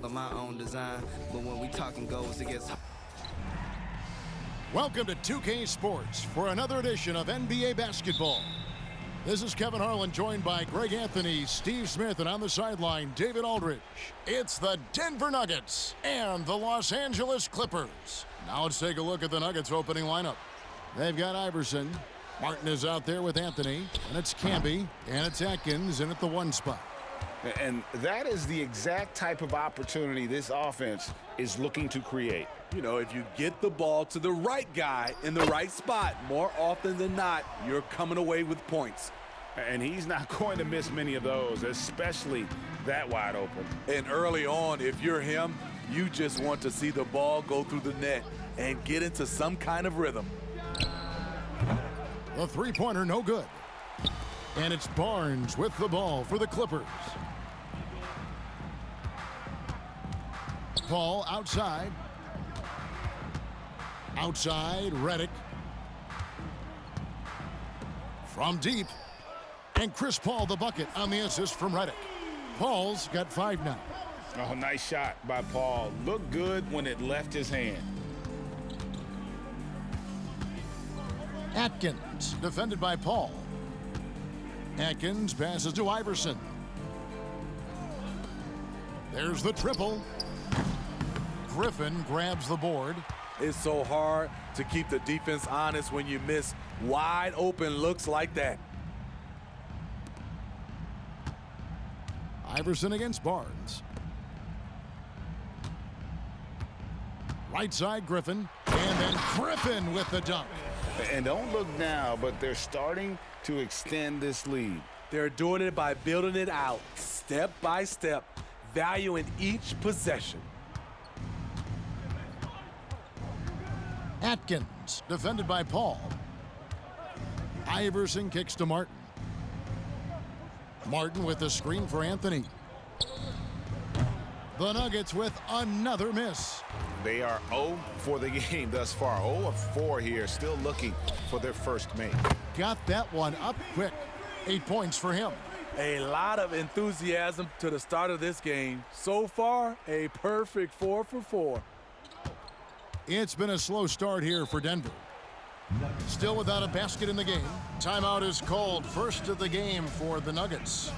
of my own design. But when we talking goals, it gets hard. Welcome to 2K Sports for another edition of NBA basketball. This is Kevin Harlan, joined by Greg Anthony, Steve Smith, and on the sideline, David Aldridge. It's the Denver Nuggets and the Los Angeles Clippers. Now let's take a look at the Nuggets opening lineup. They've got Iverson. Martin is out there with Anthony, and it's Camby, and it's Atkins in at the 1 spot. And that is the exact type of opportunity this offense is looking to create. You know, if you get the ball to the right guy in the right spot, more often than not, you're coming away with points. And he's not going to miss many of those, especially that wide open. And early on, if you're him, you just want to see the ball go through the net and get into some kind of rhythm. The three-pointer, no good. And it's Barnes with the ball for the Clippers. Paul outside. Outside, Redick. From deep. And Chris Paul, the bucket on the assist from Redick. Paul's got 5 now. Oh, nice shot by Paul. Looked good when it left his hand. Atkins, defended by Paul. Atkins passes to Iverson. There's the triple. Griffin grabs the board. It's so hard to keep the defense honest when you miss wide open looks like that. Iverson against Barnes. Right side, Griffin. And then Griffin with the dunk. And don't look now, but they're starting to extend this lead. They're doing it by building it out, step by step, valuing each possession. Atkins, defended by Paul. Iverson kicks to Martin. Martin with the screen for Anthony. The Nuggets with another miss. They are 0 for the game thus far. 0 of 4 here, still looking for their first make. Got that one up quick. 8 points for him. A lot of enthusiasm to the start of this game. So far, a perfect 4 for 4. It's been a slow start here for Denver. Still without a basket in the game. Timeout is called. First of the game for the Nuggets.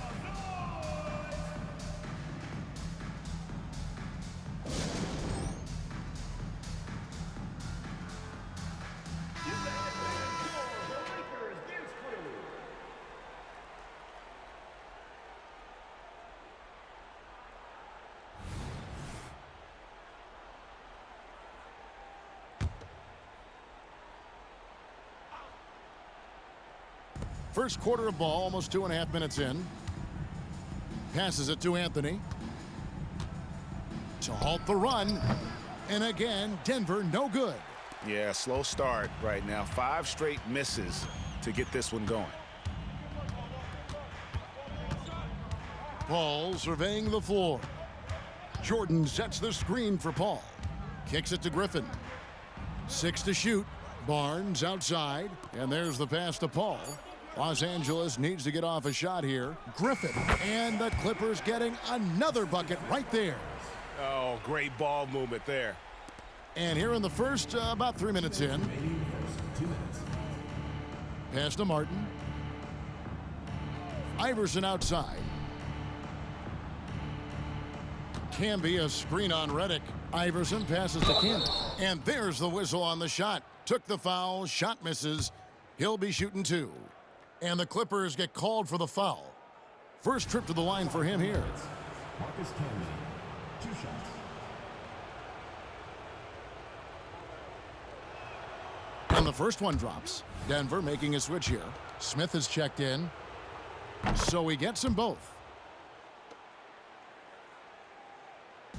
First quarter of ball, almost 2.5 minutes in. Passes it to Anthony. To halt the run. And again, Denver no good. Yeah, slow start right now. 5 straight misses to get this one going. Paul surveying the floor. Jordan sets the screen for Paul. Kicks it to Griffin. 6 to shoot. Barnes outside. And there's the pass to Paul. Los Angeles needs to get off a shot here. Griffin, and the Clippers getting another bucket right there. Oh, great ball movement there. And here in the first, about 3 minutes in. Pass to Martin. Iverson outside. Camby, a screen on Redick. Iverson passes to Camby. And there's the whistle on the shot. Took the foul, shot misses. He'll be shooting 2. And the Clippers get called for the foul. First trip to the line for him here. Marcus Camby, 2 shots. And the first one drops. Denver making a switch here. Smith is checked in. So he gets them both.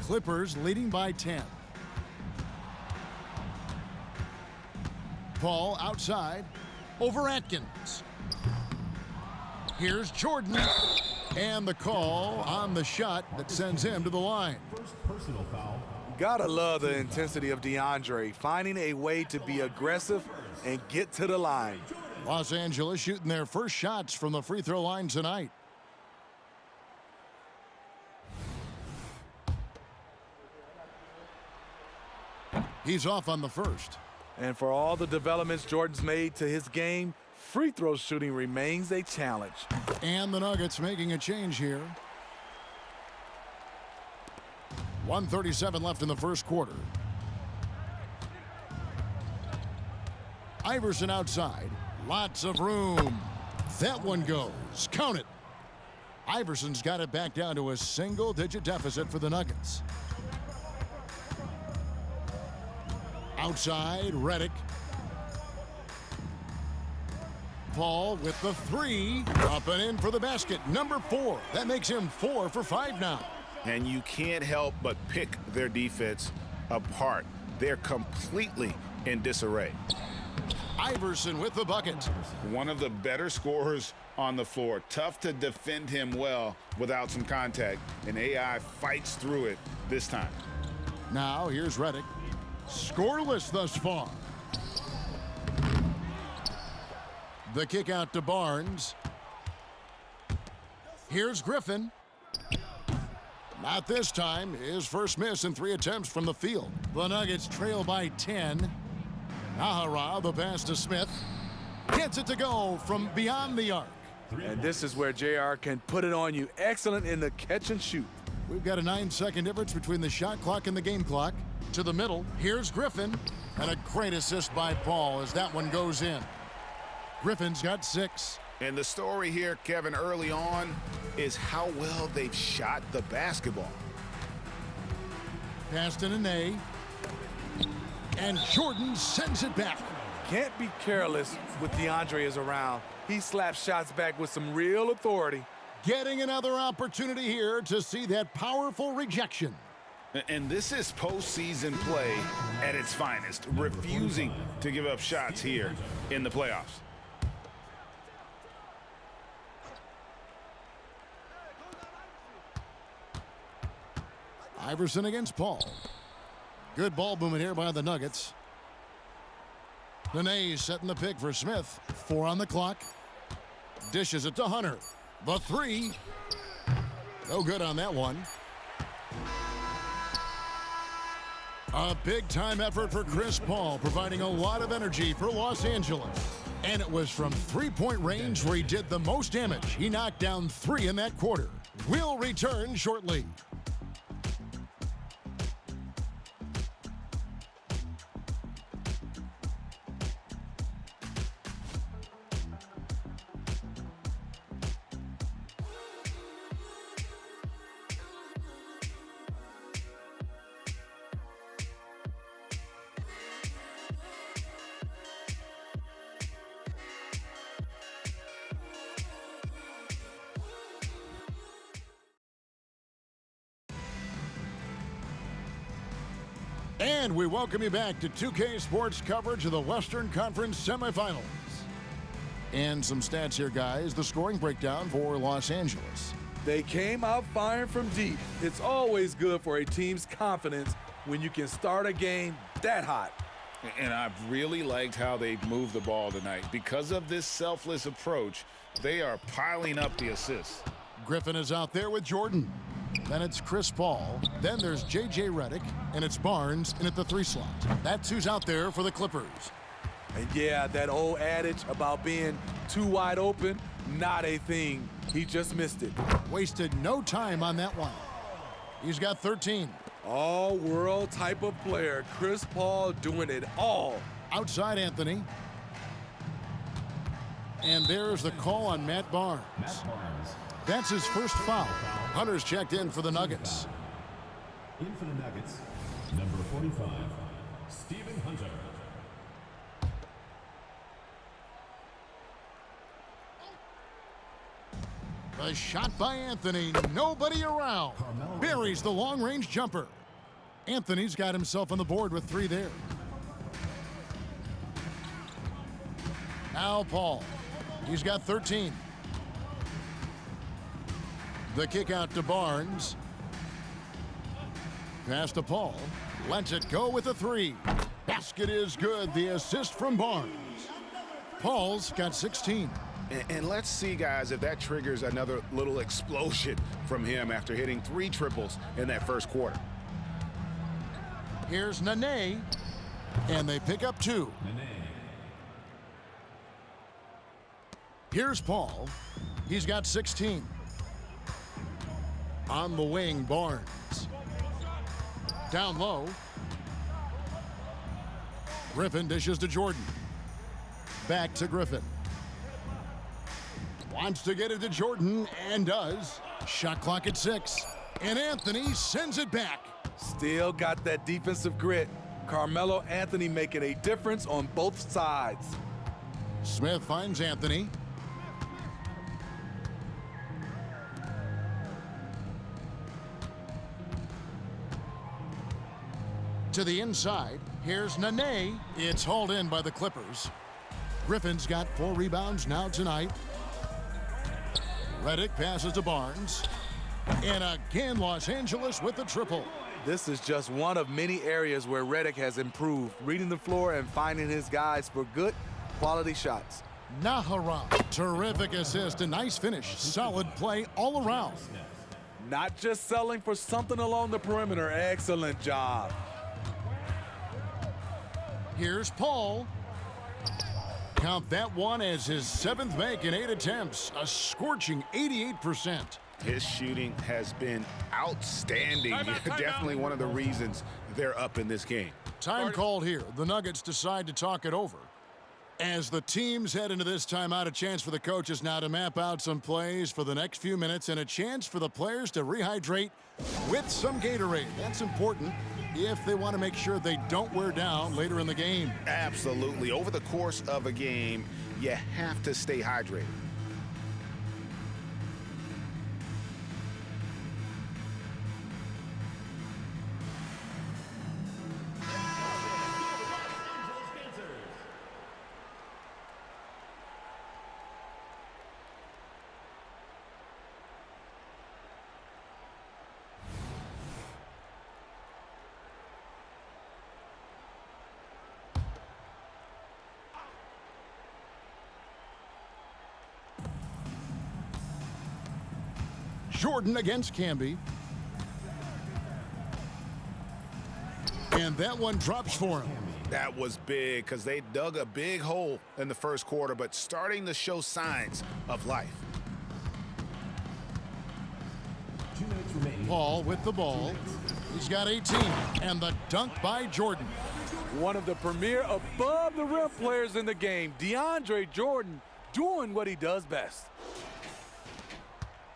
Clippers leading by 10. Paul outside. Over Atkins. Here's Jordan. And the call on the shot that sends him to the line. First personal foul. Gotta love the intensity of DeAndre, finding a way to be aggressive and get to the line. Los Angeles shooting their first shots from the free throw line tonight. He's off on the first. And for all the developments Jordan's made to his game, free throw shooting remains a challenge. And the Nuggets making a change here. 1:37 left in the first quarter. Iverson outside. Lots of room. That one goes. Count it. Iverson's got it back down to a single-digit deficit for the Nuggets. Outside, Redick. Paul with the three. Up and in for the basket. Number 4. That makes him 4 for 5 now. And you can't help but pick their defense apart. They're completely in disarray. Iverson with the bucket. One of the better scorers on the floor. Tough to defend him well without some contact. And AI fights through it this time. Now here's Redick. Scoreless thus far. The kick out to Barnes. Here's Griffin. Not this time. His first miss in 3 attempts from the field. The Nuggets trail by 10. Nahara, the pass to Smith. Gets it to go from beyond the arc. And this is where JR can put it on you. Excellent in the catch and shoot. We've got a 9-second difference between the shot clock and the game clock. To the middle, here's Griffin. And a great assist by Paul as that one goes in. Griffin's got 6. And the story here, Kevin, early on, is how well they've shot the basketball. Pass to Nene. And Jordan sends it back. Can't be careless with DeAndre is around. He slaps shots back with some real authority. Getting another opportunity here to see that powerful rejection. And this is postseason play at its finest, refusing to give up shots here in the playoffs. Iverson against Paul. Good ball movement here by the Nuggets. Nene setting the pick for Smith. 4 on the clock. Dishes it to Hunter. The 3. No good on that one. A big-time effort for Chris Paul, providing a lot of energy for Los Angeles. And it was from three-point range where he did the most damage. He knocked down 3 in that quarter. We'll return shortly. And we welcome you back to 2K Sports coverage of the Western Conference semifinals. And some stats here, guys. The scoring breakdown for Los Angeles. They came out firing from deep. It's always good for a team's confidence when you can start a game that hot. And I've really liked how they've moved the ball tonight. Because of this selfless approach, they are piling up the assists. Griffin is out there with Jordan. Then it's Chris Paul. Then there's J.J. Redick, and it's Barnes in at the 3 slot. That's who's out there for the Clippers. And yeah, that old adage about being too wide open, not a thing. He just missed it. Wasted no time on that one. He's got 13. All-world type of player. Chris Paul doing it all. Outside Anthony. And there's the call on Matt Barnes. That's his first foul. Hunter's checked in for the Nuggets. In for the Nuggets, number 45, Stephen Hunter. The shot by Anthony. Nobody around. Buries the long-range jumper. Anthony's got himself on the board with 3 there. Now Paul. He's got 13. The kick out to Barnes. Pass to Paul. Lets it go with a 3. Basket is good. The assist from Barnes. Paul's got 16. And let's see, guys, if that triggers another little explosion from him after hitting 3 triples in that first quarter. Here's Nene. And they pick up 2. Nene. Here's Paul. He's got 16. On the wing, Barnes. Down low. Griffin dishes to Jordan. Back to Griffin. Wants to get it to Jordan, and does. Shot clock at 6. And Anthony sends it back. Still got that defensive grit. Carmelo Anthony making a difference on both sides. Smith finds Anthony. To the inside. Here's Nene. It's hauled in by the Clippers. Griffin's got 4 rebounds now tonight. Redick passes to Barnes. And again, Los Angeles with the triple. This is just one of many areas where Redick has improved, reading the floor and finding his guys for good, quality shots. Nahara. Terrific assist, a nice finish. Solid play all around. Not just selling for something along the perimeter. Excellent job. Here's Paul. Count that one as his 7th make in 8 attempts. A scorching 88%. His shooting has been outstanding. Definitely one of the reasons they're up in this game. Time called here. The Nuggets decide to talk it over. As the teams head into this timeout, a chance for the coaches now to map out some plays for the next few minutes and a chance for the players to rehydrate with some Gatorade. That's important if they want to make sure they don't wear down later in the game. Absolutely. Over the course of a game, you have to stay hydrated. Jordan against Camby. And that one drops for him. That was big because they dug a big hole in the first quarter, but starting to show signs of life. 2 minutes remaining. Paul with the ball. He's got 18. And the dunk by Jordan. One of the premier above-the-rim players in the game, DeAndre Jordan, doing what he does best.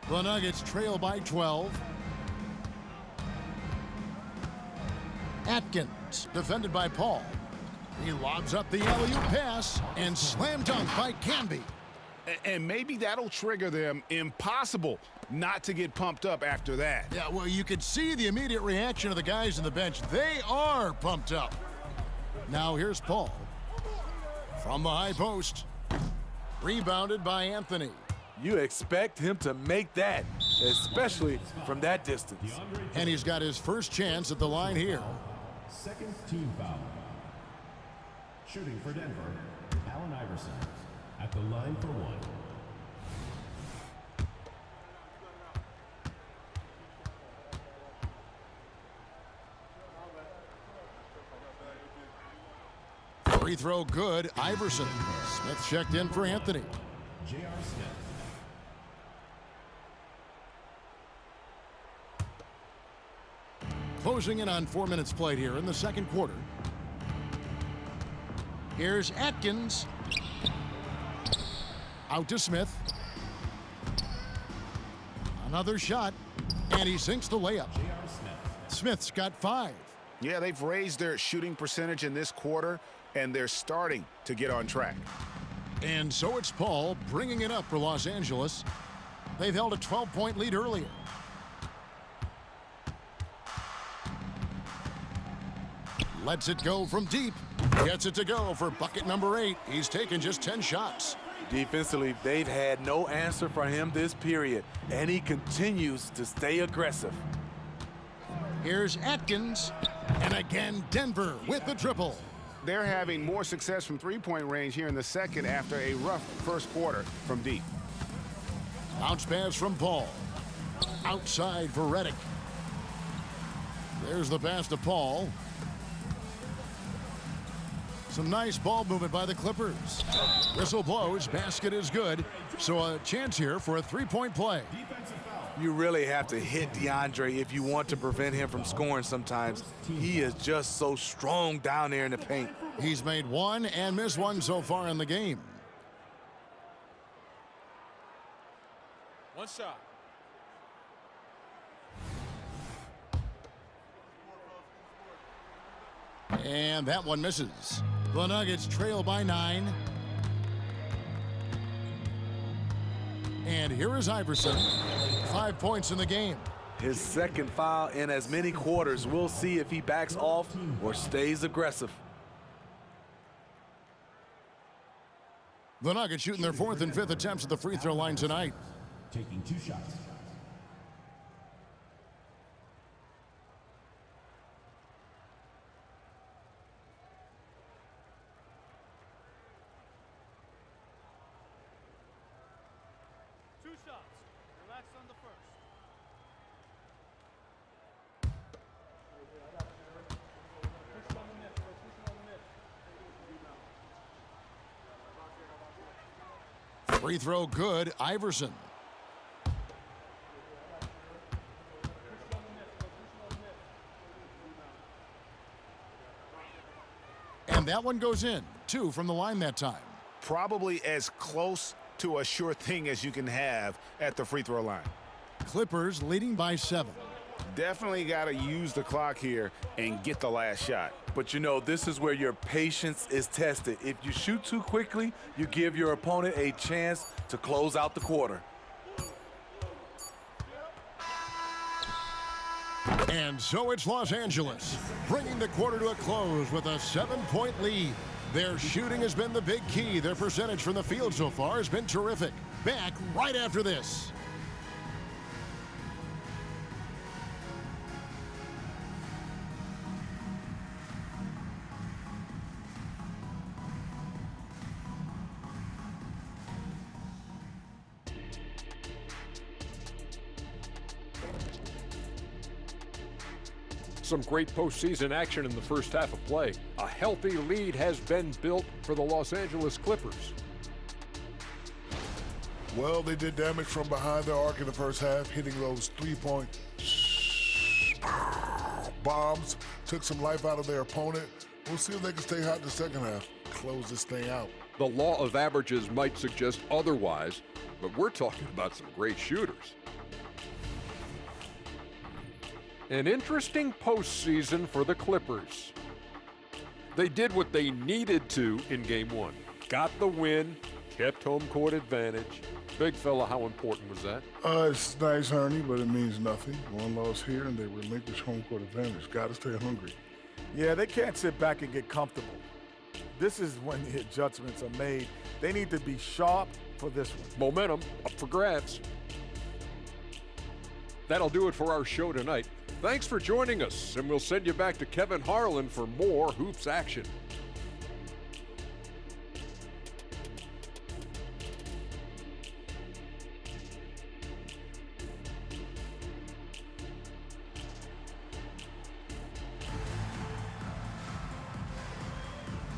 The Nuggets trail by 12. Atkins, defended by Paul. He lobs up the alley-oop pass and slam dunk by Camby. And maybe that'll trigger them. Impossible not to get pumped up after that. Yeah, well, you could see the immediate reaction of the guys on the bench. They are pumped up. Now here's Paul. From the high post. Rebounded by Anthony. You expect him to make that, especially from that distance. And he's got his first chance at the line here. Second team foul. Shooting for Denver, Allen Iverson. At the line for 1. Free throw good, Iverson. Smith checked in for Anthony. J.R. Smith. Closing in on 4 minutes played here in the second quarter. Here's Atkins. Out to Smith. Another shot, and he sinks the layup. J.R. Smith. Smith's got 5. Yeah, they've raised their shooting percentage in this quarter, and they're starting to get on track. And so it's Paul bringing it up for Los Angeles. They've held a 12-point lead earlier. Lets it go from deep. Gets it to go for bucket number 8. He's taken just 10 shots. Defensively, they've had no answer for him this period, and he continues to stay aggressive. Here's Atkins. And again, Denver with the triple. They're having more success from three-point range here in the second after a rough first quarter from deep. Bounce pass from Paul. Outside for Redick. There's the pass to Paul. Some nice ball movement by the Clippers. Whistle blows, basket is good. So a chance here for a three-point play. You really have to hit DeAndre if you want to prevent him from scoring sometimes. He is just so strong down there in the paint. He's made one and missed one so far in the game. One shot. And that one misses. The Nuggets trail by 9. And here is Iverson. 5 points in the game. His second foul in as many quarters. We'll see if he backs off or stays aggressive. The Nuggets shooting their 4th and 5th attempts at the free throw line tonight. Taking 2 shots. Two shots. Relax on the first. Free throw good, Iverson. And that one goes in. 2 from the line that time. Probably as close to a sure thing as you can have at the free throw line. Clippers leading by 7. Definitely got to use the clock here and get the last shot. But you know, this is where your patience is tested. If you shoot too quickly, you give your opponent a chance to close out the quarter. And so it's Los Angeles, bringing the quarter to a close with a 7-point lead. Their shooting has been the big key. Their percentage from the field so far has been terrific. Back right after this. Some great postseason action in the first half of play. A healthy lead has been built for the Los Angeles Clippers. Well, they did damage from behind the arc in the first half, hitting those three-point bombs, took some life out of their opponent. We'll see if they can stay hot in the second half, close this thing out. The law of averages might suggest otherwise, but we're talking about some great shooters. An interesting postseason for the Clippers. They did what they needed to in Game 1. Got the win, kept home court advantage. Big fella, how important was that? It's nice, Ernie, but it means nothing. One loss here, and they relinquish home court advantage. Got to stay hungry. Yeah, they can't sit back and get comfortable. This is when the adjustments are made. They need to be sharp for this one. Momentum up for grabs. That'll do it for our show tonight. Thanks for joining us, and we'll send you back to Kevin Harlan for more hoops action.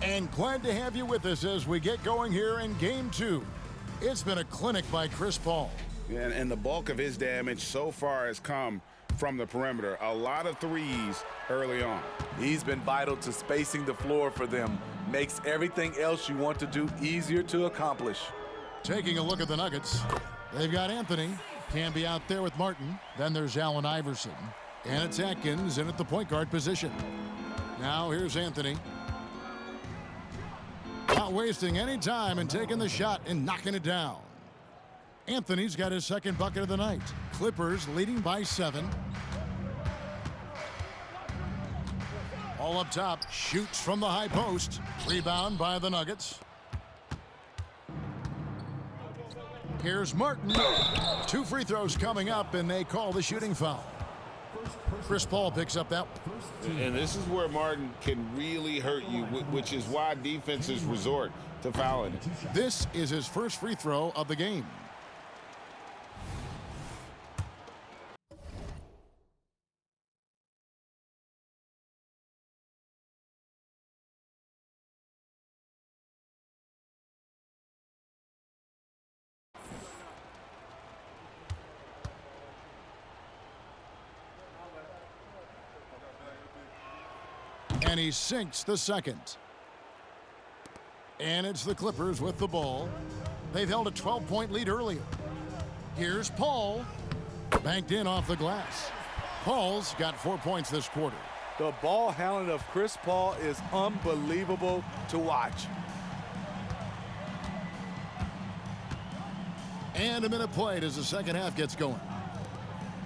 And glad to have you with us as we get going here in Game 2. It's been a clinic by Chris Paul. And the bulk of his damage so far has come from the perimeter. A lot of threes early on. He's been vital to spacing the floor for them. Makes everything else you want to do easier to accomplish. Taking a look at the Nuggets, they've got Anthony. Can be out there with Martin. Then there's Allen Iverson. And it's Atkins in at the point guard position. Now here's Anthony. Not wasting any time and taking the shot and knocking it down. Anthony's got his second bucket of the night. Clippers leading by 7. All up top, shoots from the high post. Rebound by the Nuggets. Here's Martin. 2 free throws coming up, and they call the shooting foul. Chris Paul picks up that one. And this is where Martin can really hurt you, which is why defenses resort to fouling. This is his first free throw of the game. And he sinks the second. And it's the Clippers with the ball. They've held a 12-point lead earlier. Here's Paul. Banked in off the glass. Paul's got 4 points this quarter. The ball handling of Chris Paul is unbelievable to watch. And a minute played as the second half gets going.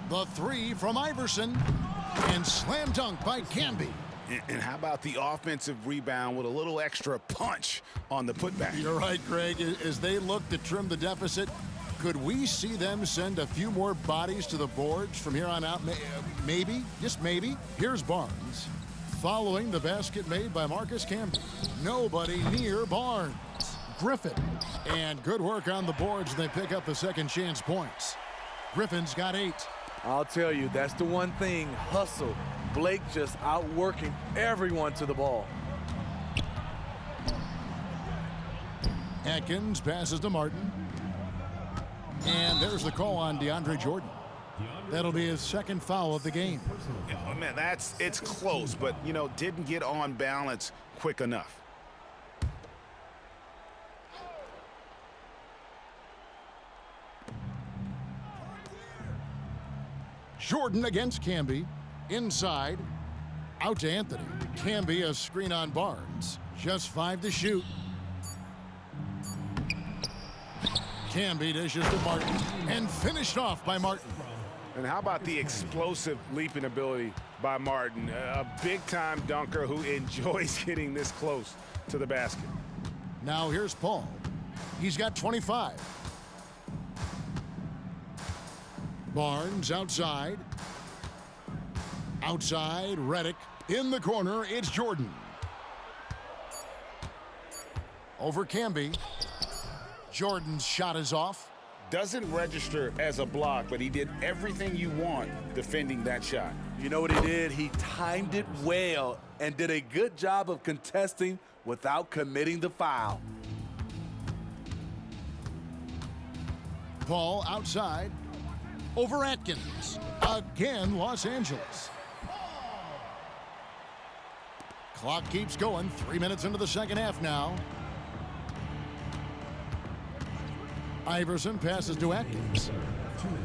The three from Iverson. And slam dunk by Camby. And how about the offensive rebound with a little extra punch on the putback? You're right, Greg. As they look to trim the deficit, could we see them send a few more bodies to the boards from here on out? Maybe, just maybe. Here's Barnes, following the basket made by Marcus Camby. Nobody near Barnes. Griffin, and good work on the boards. They pick up the second chance points. Griffin's got 8. I'll tell you, that's the one thing, hustle. Blake just outworking everyone to the ball. Atkins passes to Martin. And there's the call on DeAndre Jordan. That'll be his second foul of the game. Oh, man, it's close, but, didn't get on balance quick enough. Jordan against Camby. Inside. Out to Anthony. Camby a screen on Barnes. Just 5 to shoot. Camby dishes to Martin. And finished off by Martin. And how about the explosive leaping ability by Martin? A big-time dunker who enjoys getting this close to the basket. Now here's Paul. He's got 25. Barnes outside. Outside, Redick. In the corner, it's Jordan. Over Camby. Jordan's shot is off. Doesn't register as a block, but he did everything you want defending that shot. You know what he did? He timed it well and did a good job of contesting without committing the foul. Paul outside. Over Atkins. Again, Los Angeles. Clock keeps going. 3 minutes into the second half now. Iverson passes to Atkins.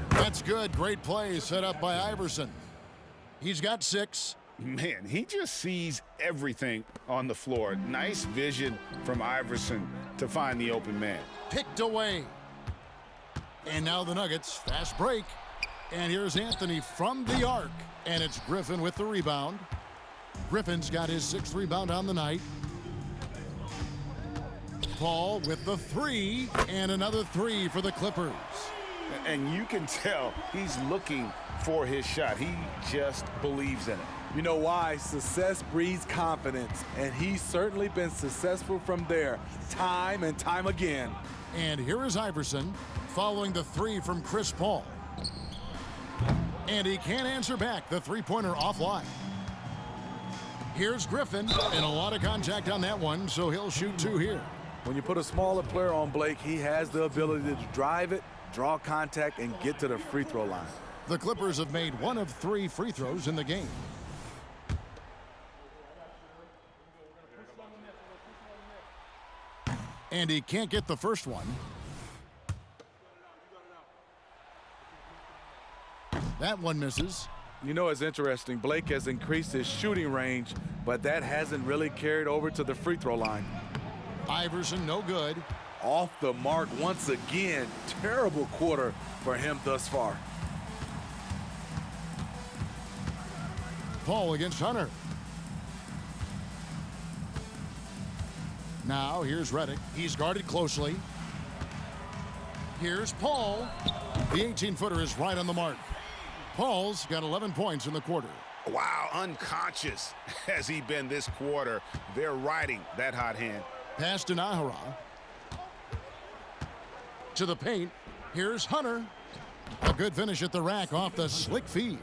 That's good. Great play set up by Iverson. He's got 6. Man, he just sees everything on the floor. Nice vision from Iverson to find the open man. Picked away. And now the Nuggets, fast break. And here's Anthony from the arc. And it's Griffin with the rebound. Griffin's got his 6th rebound on the night. Paul with the 3, and another 3 for the Clippers. And you can tell he's looking for his shot. He just believes in it. You know why? Success breeds confidence, and he's certainly been successful from there, time and time again. And here is Iverson, following the 3 from Chris Paul. And he can't answer back, the three-pointer offline. Here's Griffin, and a lot of contact on that one, so he'll shoot 2 here. When you put a smaller player on Blake, he has the ability to drive it, draw contact, and get to the free throw line. The Clippers have made 1 of 3 free throws in the game. And he can't get the first one. That one misses. You know, it's interesting. Blake has increased his shooting range, but that hasn't really carried over to the free throw line. Iverson, no good. Off the mark once again. Terrible quarter for him thus far. Paul against Hunter. Now here's Redick. He's guarded closely. Here's Paul. The 18-footer is right on the mark. Paul's got 11 points in the quarter. Wow, unconscious has he been this quarter. They're riding that hot hand. Pass to Nahara. To the paint. Here's Hunter. A good finish at the rack off the slick feed.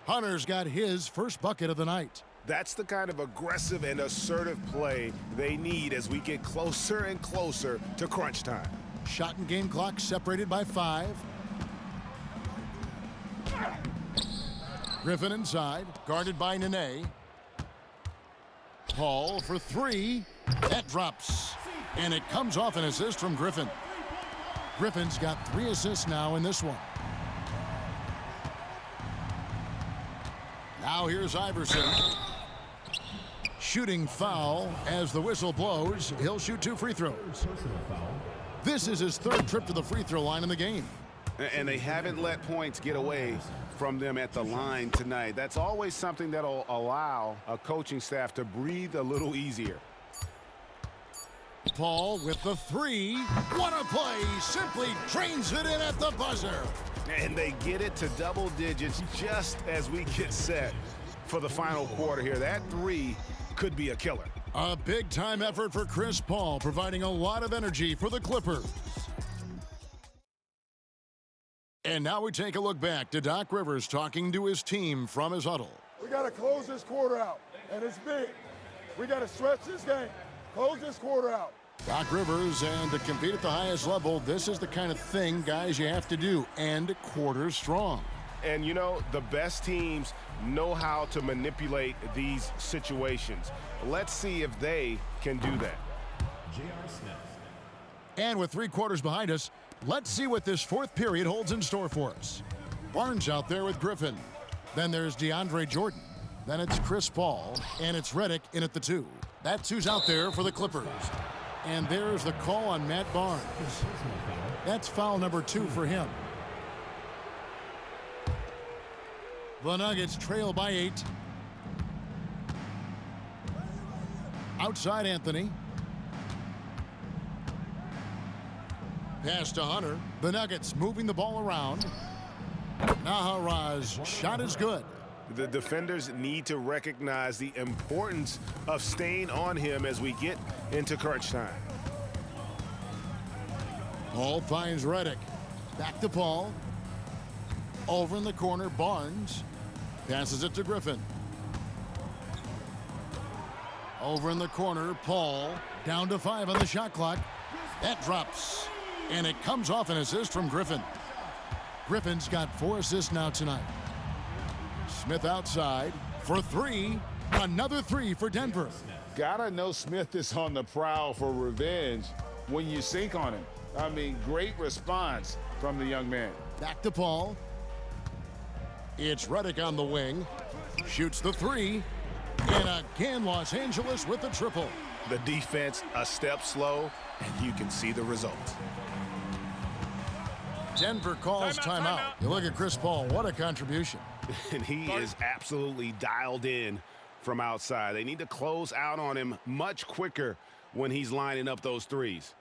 Hunter's got his first bucket of the night. That's the kind of aggressive and assertive play they need as we get closer and closer to crunch time. Shot and game clock separated by 5. Griffin inside, guarded by Nene. Paul for three. That drops. And it comes off an assist from Griffin. Griffin's got 3 assists now in this one. Now here's Iverson. Shooting foul as the whistle blows. He'll shoot 2 free throws. This is his 3rd trip to the free throw line in the game. And they haven't let points get away from them at the line tonight. That's always something that'll allow a coaching staff to breathe a little easier. Paul with the 3. What a play! Simply drains it in at the buzzer. And they get it to double digits just as we get set for the final quarter here. That 3 could be a killer. A big-time effort for Chris Paul, providing a lot of energy for the Clippers. And now we take a look back to Doc Rivers talking to his team from his huddle. We got to close this quarter out, and it's big. We got to stretch this game. Close this quarter out. Doc Rivers, and to compete at the highest level, this is the kind of thing, guys, you have to do. End quarters strong. And, you know, the best teams know how to manipulate these situations. Let's see if they can do that. J.R. Smith. And with 3 quarters behind us, let's see what this 4th period holds in store for us. Barnes out there with Griffin. Then there's DeAndre Jordan. Then it's Chris Paul, and it's Redick in at the 2. That's who's out there for the Clippers. And there's the call on Matt Barnes. That's foul number 2 for him. The Nuggets trail by 8. Outside Anthony. Pass to Hunter. The Nuggets moving the ball around. Naharaz shot is good. The defenders need to recognize the importance of staying on him as we get into crunch time. Paul finds Redick. Back to Paul. Over in the corner, Barnes. Passes it to Griffin. Over in the corner, Paul. Down to 5 on the shot clock. That drops. And it comes off an assist from Griffin. Griffin's got 4 assists now tonight. Smith outside for 3. Another 3 for Denver. Gotta know Smith is on the prowl for revenge when you sink on him. I mean, great response from the young man. Back to Paul. It's Redick on the wing. Shoots the 3. And again, Los Angeles with the triple. The defense a step slow, and you can see the results. Denver calls timeout. You look at Chris Paul, what a contribution. And he is absolutely dialed in from outside. They need to close out on him much quicker when he's lining up those threes.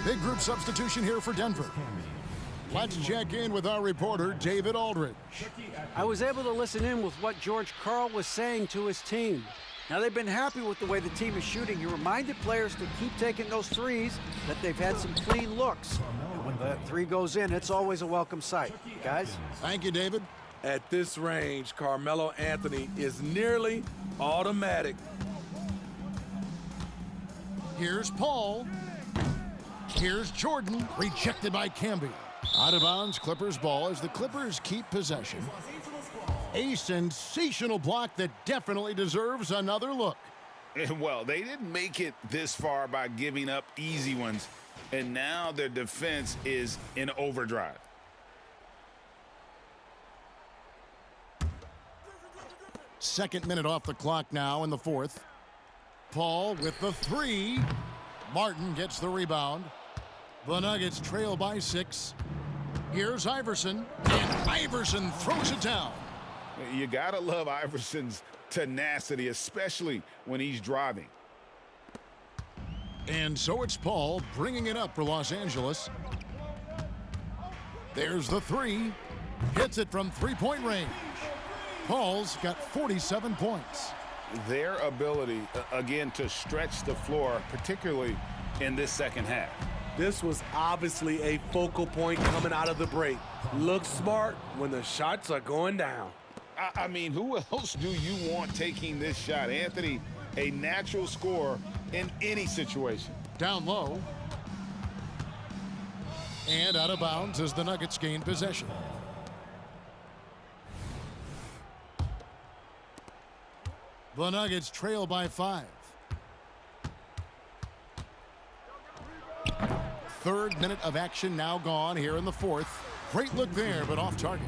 Big group substitution here for Denver. Let's check in with our reporter, David Aldridge. I was able to listen in with what George Karl was saying to his team. Now, they've been happy with the way the team is shooting. He reminded players to keep taking those threes, that they've had some clean looks. And when that 3 goes in, it's always a welcome sight. Guys? Thank you, David. At this range, Carmelo Anthony is nearly automatic. Here's Paul. Here's Jordan, rejected by Camby. Out of bounds, Clippers ball as the Clippers keep possession. A sensational block that definitely deserves another look. And well, they didn't make it this far by giving up easy ones, and now their defense is in overdrive. Second minute off the clock now in the 4th. Paul with the 3. Martin gets the rebound. The Nuggets trail by 6. Here's Iverson, and Iverson throws it down. You gotta love Iverson's tenacity, especially when he's driving. And so it's Paul bringing it up for Los Angeles. There's the 3. Hits it from 3-point range. Paul's got 47 points. their ability, again, to stretch the floor, particularly in this second half. This was obviously a focal point coming out of the break. Look smart when the shots are going down. I mean, who else do you want taking this shot? Anthony, a natural scorer in any situation. Down low. And out of bounds as the Nuggets gain possession. The Nuggets trail by 5. Third minute of action now gone here in the fourth. Great look there, but off target.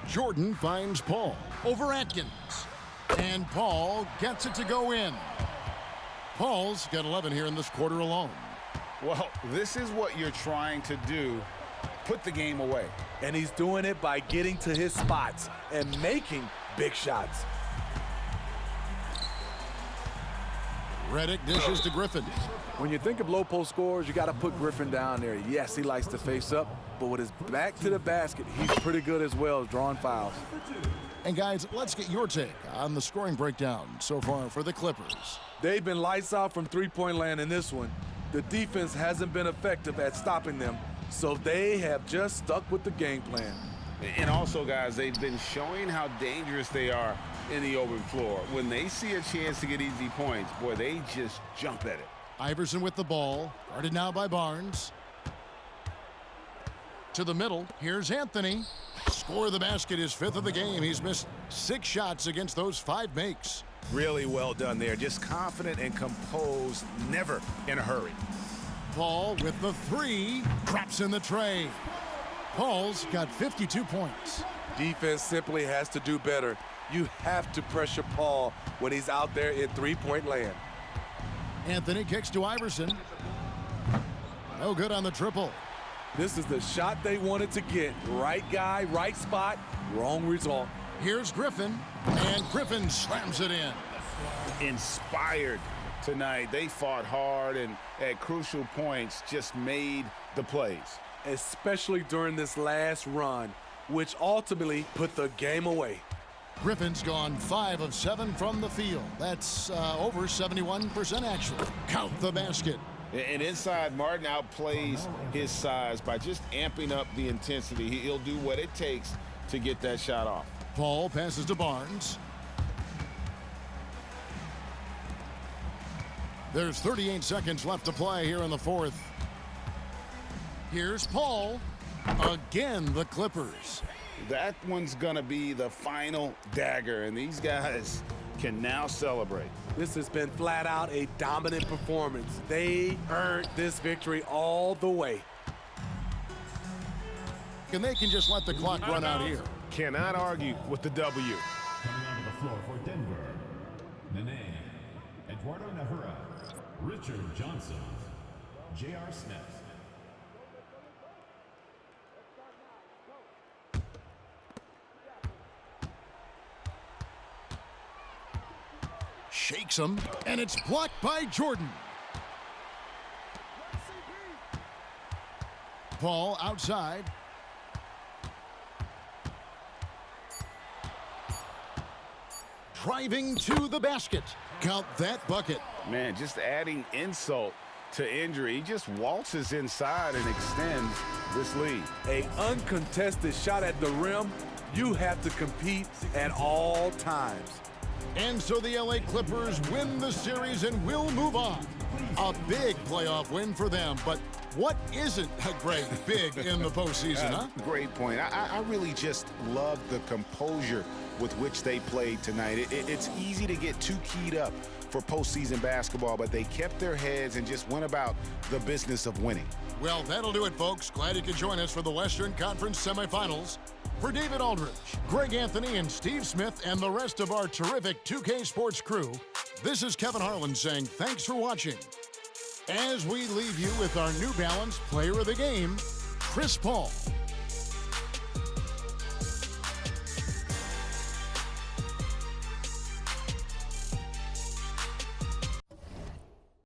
Jordan finds Paul over Atkins. And Paul gets it to go in. Paul's got 11 here in this quarter alone. Well, this is what you're trying to do. Put the game away. And he's doing it by getting to his spots and making big shots. Redick dishes to Griffin. When you think of low post scorers, you got to put Griffin down there. Yes, he likes to face up, but with his back to the basket, he's pretty good as well, drawing fouls. And guys, let's get your take on the scoring breakdown so far for the Clippers. They've been lights out from three-point land in this one. The defense hasn't been effective at stopping them, so they have just stuck with the game plan. And also, guys, they've been showing how dangerous they are in the open floor. When they see a chance to get easy points, boy, they just jump at it. Iverson with the ball, guarded now by Barnes. To the middle, here's Anthony. Score the basket, his 5th of the game. He's missed 6 shots against those 5 makes. Really well done there. Just confident and composed, never in a hurry. Paul with the 3, drops in the tray. Paul's got 52 points. Defense simply has to do better. You have to pressure Paul when he's out there in three-point land. Anthony kicks to Iverson. No good on the triple. This is the shot they wanted to get. Right guy, right spot, wrong result. Here's Griffin, and Griffin slams it in. Inspired tonight. They fought hard and at crucial points just made the plays. Especially during this last run, which ultimately put the game away. Griffin's gone 5 of 7 from the field. That's over 71% actually. Count the basket. And inside, Martin outplays his size by just amping up the intensity. He'll do what it takes to get that shot off. Paul passes to Barnes. There's 38 seconds left to play here in the fourth. Here's Paul. Again, the Clippers. That one's going to be the final dagger, and these guys can now celebrate. This has been flat out a dominant performance. They earned this victory all the way. And they can just let the clock run out here. Cannot argue with the W. Coming onto the floor for Denver, Nene, Eduardo Nahura, Richard Johnson, J.R. Smith. Shakes him, and it's blocked by Jordan. Paul outside. Driving to the basket. Count that bucket. Man, just adding insult to injury. He just waltzes inside and extends this lead. An uncontested shot at the rim. You have to compete at all times. And so the LA Clippers win the series and will move on. A big playoff win for them, but what isn't a great big in the postseason, huh? Great point. I really just love the composure with which they played tonight. It's easy to get too keyed up for postseason basketball, but they kept their heads and just went about the business of winning. Well, that'll do it, folks. Glad you could join us for the Western Conference semifinals. For David Aldridge, Greg Anthony, and Steve Smith, and the rest of our terrific 2K Sports crew, this is Kevin Harlan saying thanks for watching. As we leave you with our New Balance Player of the Game, Chris Paul.